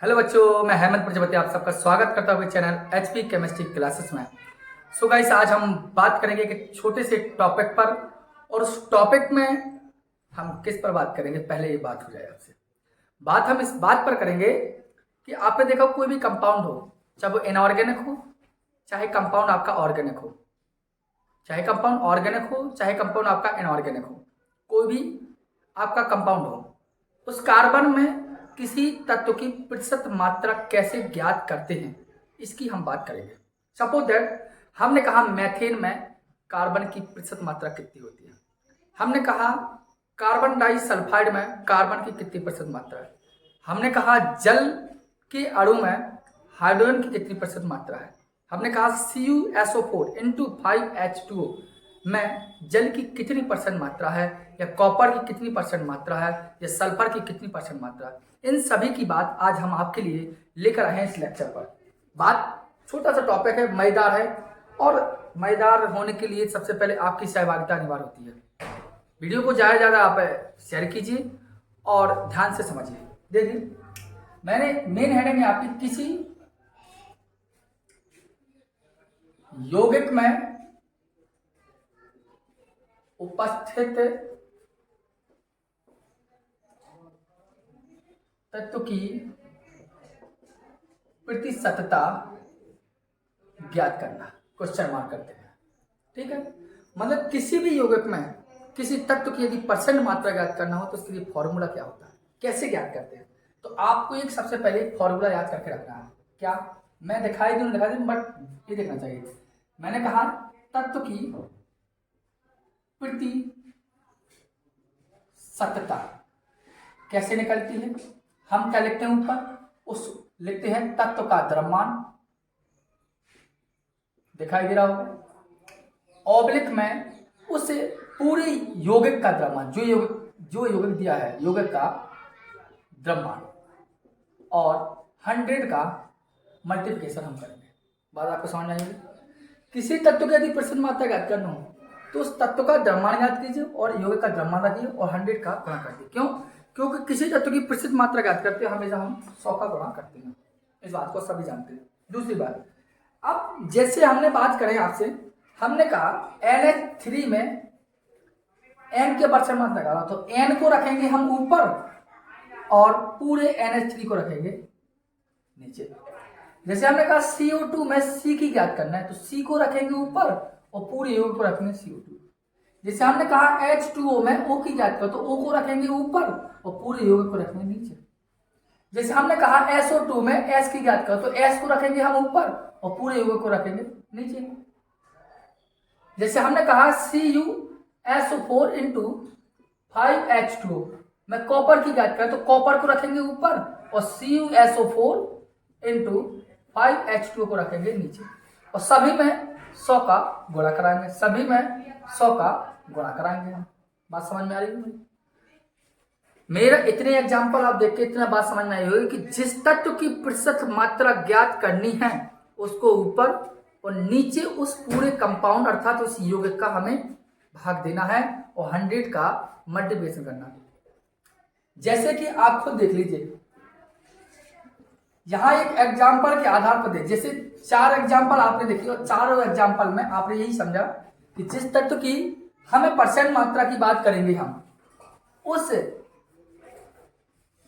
Hello बच्चों, मैं हेमंत प्रजापति आप सबका स्वागत करता हूँ चैनल एचपी केमिस्ट्री क्लासेस में। सो गाइस, आज हम बात करेंगे एक छोटे से टॉपिक पर, और उस टॉपिक में हम किस पर बात करेंगे, पहले ये बात हो जाए आपसे। बात हम इस बात पर करेंगे कि आपने देखा कोई भी कंपाउंड हो, चाहे वो इनऑर्गेनिक हो चाहे कंपाउंड आपका ऑर्गेनिक हो, चाहे कंपाउंड ऑर्गेनिक हो चाहे कंपाउंड आपका इनऑर्गेनिक हो, कोई भी आपका कंपाउंड हो, उस कार्बन में किसी तत्व की प्रतिशत मात्रा कैसे ज्ञात करते हैं, इसकी हम बात करेंगे। सपोज दैट हमने कहा मैथेन में कार्बन की प्रतिशत मात्रा कितनी होती है, हमने कहा कार्बन डाइसल्फाइड में कार्बन की कितनी प्रतिशत मात्रा है, हमने कहा जल के अणु में हाइड्रोजन की कितनी प्रतिशत मात्रा है, हमने कहा CuSO4 इंटू 5H2O में जल की कितनी परसेंट मात्रा है, या कॉपर की कितनी परसेंट मात्रा है, या सल्फर की कितनी परसेंट मात्रा है। इन सभी की बात आज हम आपके लिए लेकर आए हैं इस लेक्चर पर। बात छोटा सा टॉपिक है, मजेदार है, और मजेदार होने के लिए सबसे पहले आपकी सहभागिता अनिवार्य होती है। वीडियो को ज़्यादा से ज़्यादा आप शेयर कीजिए और ध्यान से समझिए। देखिए, मैंने मेन हेडिंग है आपकी किसी यौगिक में उपस्थित तत्व की प्रतिशतता ज्ञात करना, क्वेश्चन मार्क करते हैं। ठीक है, मतलब किसी भी यौगिक में किसी तत्व की यदि परसेंट मात्रा ज्ञात करना हो तो उसके लिए फॉर्मूला क्या होता है, कैसे ज्ञात करते हैं। तो आपको एक सबसे पहले फॉर्मूला याद करके रखना है। क्या मैं दिखाई दूं बट ये देखना चाहिए। मैंने कहा तत्व की प्रतिशतता कैसे निकलती है, हम क्या लिखते हैं ऊपर, उस लिखते हैं तत्व का द्रव्यमान, दिखाई दे रहा होगा, ऑब्लिक में उस पूरे यौगिक का द्रव्यमान, जो यौगिक दिया है यौगिक का द्रव्यमान, और 100 का मल्टीप्लिकेशन हम करेंगे। बात आपको समझ में आएगी। किसी तत्व की यदि प्रतिशत मात्रा ज्ञात करना हो तो उस तत्व का द्रव्यमान ज्ञात कीजिए और यौगिक का द्रव्यमान रखिए और 100 का गुणा कर दिए। क्यों? क्योंकि किसी तत्व की प्रतिशत मात्रा ज्ञात करते हैं हमेशा हम 100 का गुणा करते हैं। इस बात को सभी जानते हैं। दूसरी बात, अब जैसे हमने बात करें आपसे, हमने कहा NH3 में N के परसेंट मात्रा निकाला, तो N को रखेंगे हम ऊपर और पूरे NH3 को रखेंगे नीचे। जैसे हमने कहा CO2 में C की ज्ञात करना है, तो C को रखेंगे ऊपर और पूरे यौगिक को रखेंगे CO2। जैसे हमने कहा H2O में O की ज्ञात करो, तो O को रखेंगे ऊपर और पूरे यौगिक को रखेंगे नीचे। जैसे हमने कहा SO2 में S की ज्ञात करो, तो S को रखेंगे हम ऊपर और पूरे यौगिक को रखेंगे नीचे। जैसे हमने कहा CuSO4 इंटू 5H2O में कॉपर की ज्ञात करें, तो कॉपर को रखेंगे ऊपर और CuSO4 इंटू 5H2O को रखेंगे नीचे, और सभी में 100 का गुणा कराएंगे, सभी में 100 का गुणा कराएंगे हम। बात समझ में आ रही है? मेरा इतने एग्जाम्पल आप देख के इतना बात समझ में आई होगी कि जिस तत्व की प्रतिशत मात्रा ज्ञात करनी है उसको ऊपर और नीचे उस पूरे कंपाउंड अर्थात उस यौगिक का हमें भाग देना है और 100 का मल्टीप्लिकेशन करना है। जैसे कि आप खुद देख लीजिए, यहां एक एग्जाम्पल के आधार पर देख, जैसे 4 एग्जाम्पल आपने देखी और चारों एग्जाम्पल में आपने यही समझा कि जिस तत्व की हमें परसेंट मात्रा की बात करेंगे हम, उस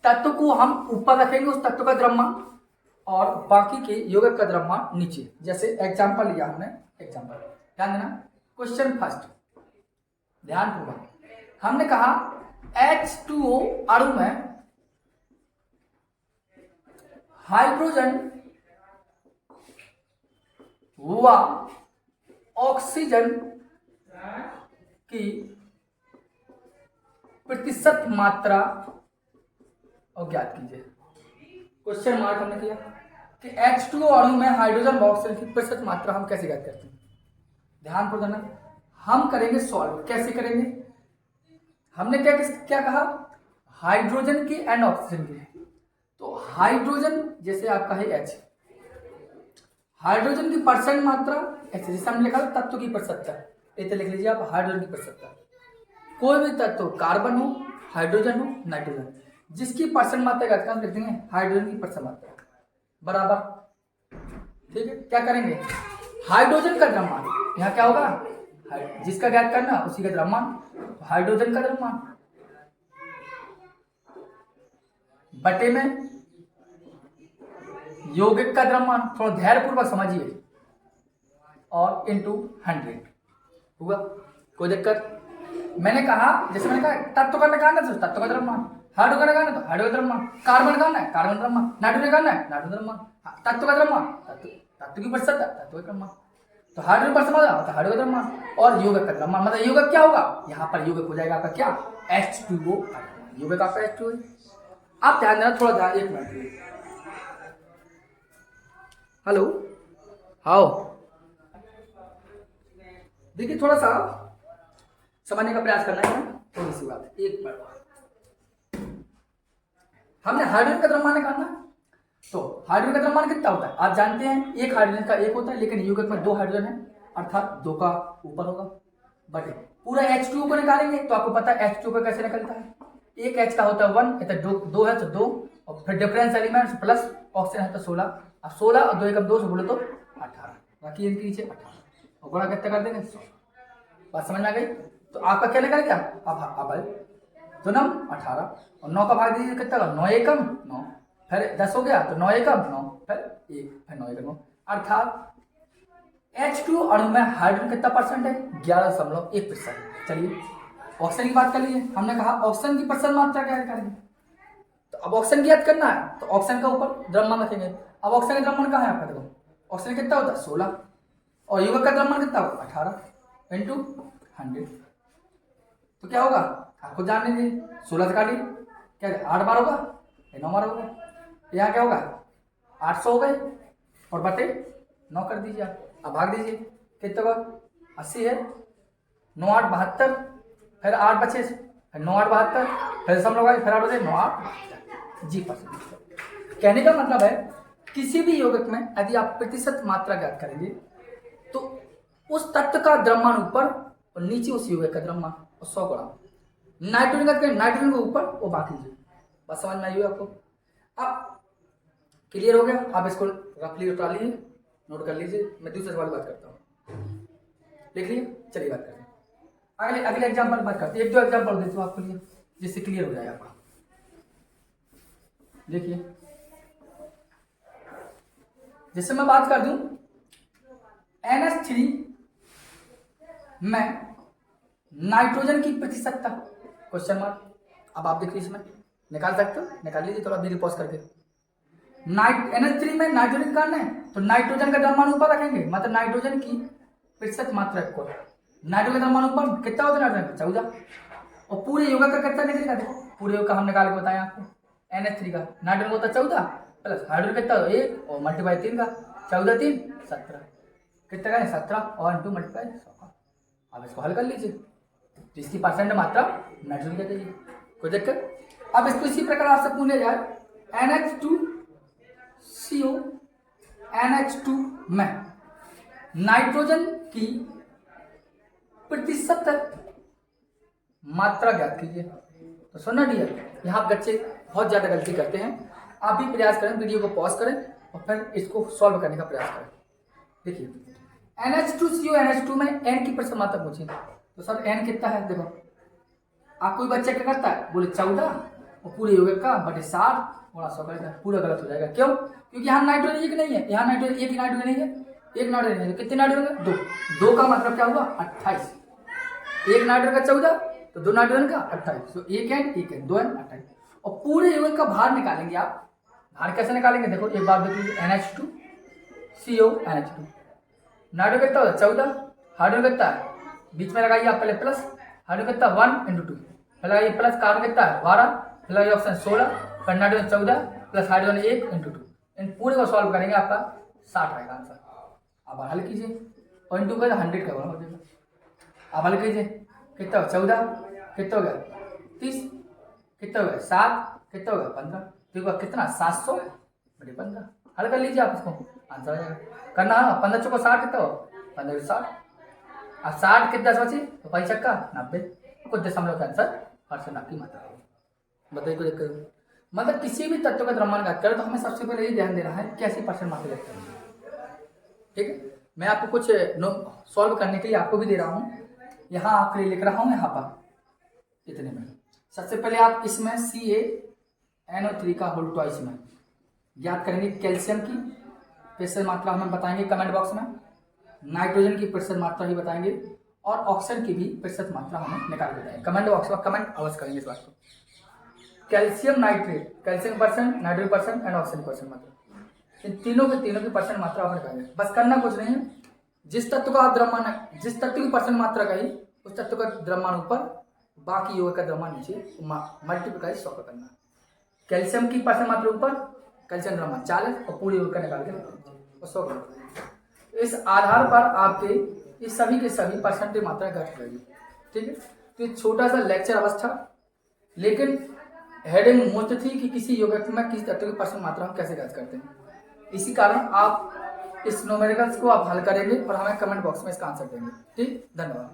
तत्व को हम ऊपर रखेंगे, उस तत्व का द्रव्यमान, और बाकी के यौगिक का द्रव्यमान नीचे। जैसे एग्जाम्पल लिया हमने, एग्जाम्पल ध्यान देना। क्वेश्चन फर्स्ट, ध्यानपूर्वक, हमने कहा H2O अणु में हाइड्रोजन व ऑक्सीजन की प्रतिशत मात्रा और ज्ञात कीजिए। क्वेश्चन मार्क हमने किया कि H2O अणु में हाइड्रोजन व ऑक्सीजन की प्रतिशत मात्रा हम कैसे ज्ञात करते हैं। ध्यान को देना, हम करेंगे सॉल्व। कैसे करेंगे? हमने क्या कहा, हाइड्रोजन की एंड ऑक्सीजन की। तो हाइड्रोजन जैसे आपका है H, हाइड्रोजन की परसेंट मात्रा H, जैसे हमने लिखा तत्व की प्रतिशत, इसे लिख लीजिए आप हाइड्रोजन की प्रतिशत। कोई भी तत्व, कार्बन हो, हाइड्रोजन हो, नाइट्रोजन, जिसकी परसेंट मात्रा का लिख देंगे हाइड्रोजन की परसेंट मात्रा बराबर, ठीक है। क्या करेंगे, हाइड्रोजन का द्रव्यमान, यहाँ क्या होगा, जिसका ज्ञात करना उसी का द्रव्यमान, तो हाइड्रोजन का द्रव्यमान बटे में यौगिक का द्रव्यमान, थोड़ा धैर्यपूर्वक समझिए, और इंटू 100 हुआ। कोई दिक्कत, मैंने कहा जैसे मैंने कहा तत्व का निकालना है तो तत्व का द्रव्यमान, हाइड्रोजन का निकालना तो हाइड्रोजन द्रव्यमान, कार्बन का है कार्बन द्रव्यमान, नाइट्रोजन का है नाइट्रोजन द्रव्यमान, तत्व का द्रव्यमान तत्व की प्रतिशत तत्व का द्रव्यमान, तो हाइड्रोजन परसेंट तो हाइड्रोजन का द्रव्यमान, और यौगिक का द्रव्यमान मतलब यौगिक क्या होगा, यहाँ पर यौगिक हो जाएगा आपका क्या, H2O, यौगिक आपका H2O। आप ध्यान देना, थोड़ा ध्यान, एक मिनट, हेलो, हाओ, देखिए थोड़ा सा समझने का प्रयास करना है, थोड़ी सी बात है, एक मिनट। हमने हाइड्रोजन का द्रव्यमान निकालना, तो हाइड्रोजन का द्रव्यमान कितना होता है आप जानते हैं, एक हाइड्रोजन का एक होता है, लेकिन यौगिक में 2 हाइड्रोजन है, अर्थात 2 का ऊपर होगा, बटे पूरा H2O को निकालेंगे तो आपको पता है H2O का कैसे निकलता है, एक H का होता है 1, इधर 2 है तो 2, और फिर डिफरेंस एलिमेंट प्लस ऑक्सीजन है तो 16, अब 16 और 2 एकम 2 से बोले तो 18, बाकी इनके नीचे 18, और गुणा कितना कर देंगे 100। बात समझ में आ गई, तो आपका क्या निकल गया, अब 2 9 18, और 9 का भाग दीजिए कितना, 9 एकम 9, फिर 10 हो गया तो 9 एकम 9, फिर 1, फिर 9 एकम 9, अर्थात H2 अणु में हाइड्रोजन कितना परसेंट है, 11.1%। चलिए ऑक्सीजन की बात कर लीजिए, हमने कहा ऑक्सीजन की परसेंट मात्रा क्या करेंगे, तो अब ऑक्सीजन की याद करना है तो ऑक्सीजन का ऊपर द्रव्यमान रखेंगे, अब ऑक्सीजन का द्रव्यमान कहाँ है आपका, देखो ऑक्सीजन कितना होता है 16, और यौगिक का द्रव्यमान कितना होगा 18 इंटू 100, तो क्या होगा आपको जान लीजिए, 16 से काटिए क्या 8 बार होगा, 9 बार होगा, यहाँ क्या होगा 800 हो गए, और बटे 9 कर दीजिए आप, अब भाग दीजिए कितने बार 80 है, 9 8 72, फिर 8 बचे, फिर 9 8 72, फिर सम लोग फिर 8 बचे 9 8 जी %। कहने का मतलब है किसी भी यौगिक में यदि आप प्रतिशत मात्रा ज्ञात करेंगे तो उस तत्व का द्रव्यमान ऊपर और नीचे उस यौगिक का द्रव्यमान, और 100 गुणा नाइट्रोजन का, नाइट्रोजन के ऊपर वो बाकी जी, बस समझ में आई हो आपको। अब क्लियर हो गया, आप इसको रफली उठा लीजिए, नोट कर लीजिए, मैं दूसरे सवाल बात करता हूँ, लिख लीजिए, चलिए बात करते हैं, अगले एग्जाम्पल बात करते हैं, 1 2 एग्जाम्पल देता हूँ आपके लिए जिससे क्लियर हो जाएगा आपका। देखिए जैसे मैं बात कर दूं NH3 में नाइट्रोजन की प्रतिशतता, क्वेश्चन मार्क, अब आप देखिए इसमें निकाल सकते हो, निकाल लीजिए थोड़ा वीडियो पॉज करके। NH3 में नाइट्रोजन निकालना है तो नाइट्रोजन का द्रव्यमान ऊपर रखेंगे, मतलब नाइट्रोजन की प्रतिशत मात्रा को, नाइट्रोजन का द्रव्यमान ऊपर कितना होता है, नाइट्रोजन 14, और पूरे यौगिक का कितना निकलेगा, देखो पूरे यौगिक का हम निकाल के बताएं आपको, NH3 का नाइट्रोजन होता है 14 प्लस हाइड्रोजन कितना 1 और मल्टीप्लाई 3 का, 14 3 17, कितना का है 17 और इंटू मल्टीप्लाई 100। अब इसको हल कर लीजिए, तो इसकी परसेंट मात्रा नाइट्रोजन कहते हैं, कोई दिक्कत। अब इसको इसी प्रकार आपसे पूछा जाए NH2CO NH2 में नाइट्रोजन की प्रतिशत मात्रा ज्ञात कीजिए, तो सुनना डियर, यहाँ बच्चे बहुत ज्यादा गलती करते हैं, आप भी प्रयास करें, वीडियो को पॉज करें और फिर इसको सॉल्व करने का प्रयास करें। देखिए NH2CO NH2 में N की प्रतिशत मात्रा पूछे, तो सर N कितना है, देखो आप कोई बच्चा क्या करता है, बोले 14 और पूरे यौगिक का बटे 60 गुणा 100 करेगा, पूरा गलत हो जाएगा, क्यों, क्योंकि यहाँ नाइट्रोजन एक नहीं है, यहाँ नाइट्रोजन एक ही नाइट्रोजन नहीं है, एक नाइट्रोजन नहीं है, कितने नाइट्रोजन है 2, 2 का मतलब क्या हुआ 28, एक नाइट्रोजन का 14 तो 2 नाइट्रोजन का 28, तो एक N 2 N 28, और पूरे यौगिक का भार निकालेंगे आप, भार कैसे निकालेंगे, देखो एक बार देख लीजिए NH2CO NH2, नाइट्रोजन कितना होता है 14, हाइड्रोजन कितना है, बीच में लगाइए आप पहले प्लस, हाइड्रोजन कितना 1 × 2, फिर लगाइए प्लस, कार्बन कितना है 12, फिर लगाइए ऑप्शन 16, फिर नाइट्रोजन 14 प्लस हाइड्रोजन 1 × 2, इन पूरे को सॉल्व करेंगे आपका 60 आएगा आंसर। अब हल कीजिए, और इंटू का 100 का हो जाएगा, अब हल कीजिए कितना हो 14, कितना हो गया 30, कितना हो गया 7, कितना हो गया 15, तो कितना 700 बटे 15, हल कर लीजिए आप इसको, आंसर आ जाएगा। करना है 15 चौको 60, कितना हो 15 60, अब 60 कितना बची तो 5 चक्का 90, कुछ दशमलव का आंसर परसेंट आपकी मात्रा होगी, बताइए कोई दिक्कत। मतलब किसी भी तत्व का द्रव्यमान ज्ञात करें तो हमें सबसे पहले ये ध्यान देना है कैसी परसेंट मात्रा व्यक्त करनी है। ठीक है, मैं आपको कुछ सॉल्व करने के लिए आपको भी दे रहा हूँ, यहाँ आपके लिए लिख रहा हूँ यहाँ पर इतने में। सबसे पहले आप इसमें CaNO3 का होल ट्वाइस में ज्ञात करेंगे कैल्शियम की प्रतिशत मात्रा हमें बताएंगे कमेंट बॉक्स में, नाइट्रोजन की प्रतिशत मात्रा ही बताएंगे और ऑक्सीजन की भी प्रतिशत मात्रा हमें निकाल के बताएंगे। कमेंट बॉक्स में कमेंट अवश्य करेंगे इस बात को। Calcium nitrate, calcium percent, nitrogen percent and oxygen percent मात्रा, इन तीनों की परसेंट मात्रा आप निकालेंगे। बस करना कुछ नहीं है, जिस तत्व का द्रव्यमान है, जिस तत्व की परसेंट मात्रा कही उस तत्व का द्रव्यमान ऊपर, बाकी यौगिक का द्रव्यमान नीचे मल्टीप्लाई 100 पर करना है। कैल्शियम की परसेंट मात्रा ऊपर, कैल्शियम द्रव्यमान 40 और पूरे यौगिक का निकाल के 100 कर। इस आधार पर आपके इस सभी के सभी परसेंटेज मात्रा घट जाएगी। ठीक है, तो ये छोटा सा लेक्चर अवस्था, लेकिन हेडिंग मोस्ट थी कि किसी यौगिक में किसी तत्व की परसेंट मात्रा हम कैसे ज्ञात करते हैं। इसी कारण आप इस न्यूमेरिकल्स को आप हल करेंगे और हमें कमेंट बॉक्स में इसका आंसर देंगे। ठीक, धन्यवाद।